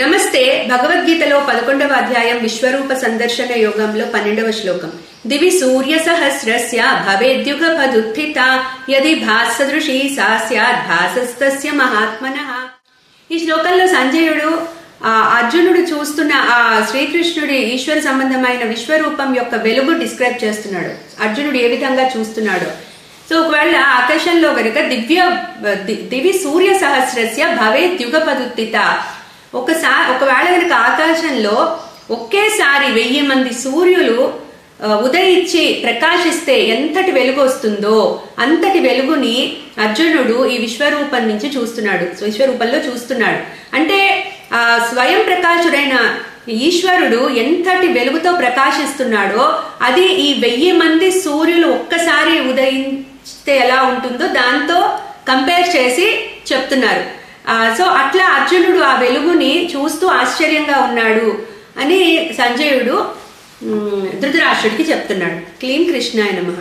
నమస్తే. భగవద్గీతలో 11వ అధ్యాయం విశ్వరూప సందర్శన యోగంలో 12వ శ్లోకం. దివి సూర్య సహస్రస్య భవేద్యుగపదుత్థిత యది భాసదృశీ సా స్యాద్ భాసస్తస్య మహాత్మనః. ఈ శ్లోకంలో సంజయుడు అర్జునుడు చూస్తున్న ఆ శ్రీకృష్ణుడి ఈశ్వర సంబంధమైన విశ్వరూపం యొక్క వెలుగు డిస్క్రైబ్ చేస్తున్నాడు. అర్జునుడు ఏ విధంగా చూస్తున్నాడు. సో ఒకవేళ ఆకాశంలో గనుక దివి సూర్య సహస్రస్య భవేద్యుగపదుత్థిత, ఒకవేళ కనుక ఆకాశంలో ఒకేసారి 1000 మంది సూర్యులు ఉదయించి ప్రకాశిస్తే ఎంతటి వెలుగు వస్తుందో అంతటి వెలుగుని అర్జునుడు ఈ విశ్వరూపం నుంచి చూస్తున్నాడు, విశ్వరూపంలో చూస్తున్నాడు. అంటే స్వయం ప్రకాశుడైన ఈశ్వరుడు ఎంతటి వెలుగుతో ప్రకాశిస్తున్నాడో అది ఈ 1000 మంది సూర్యులు ఒక్కసారి ఉదయిస్తే ఎలా ఉంటుందో దాంతో కంపేర్ చేసి చెప్తున్నారు. సో అట్లా అర్జునుడు ఆ వెలుగుని చూస్తూ ఆశ్చర్యంగా ఉన్నాడు అని సంజయుడు ధృతరాష్ట్రుడికి చెప్తున్నాడు. క్లీం కృష్ణాయ నమః.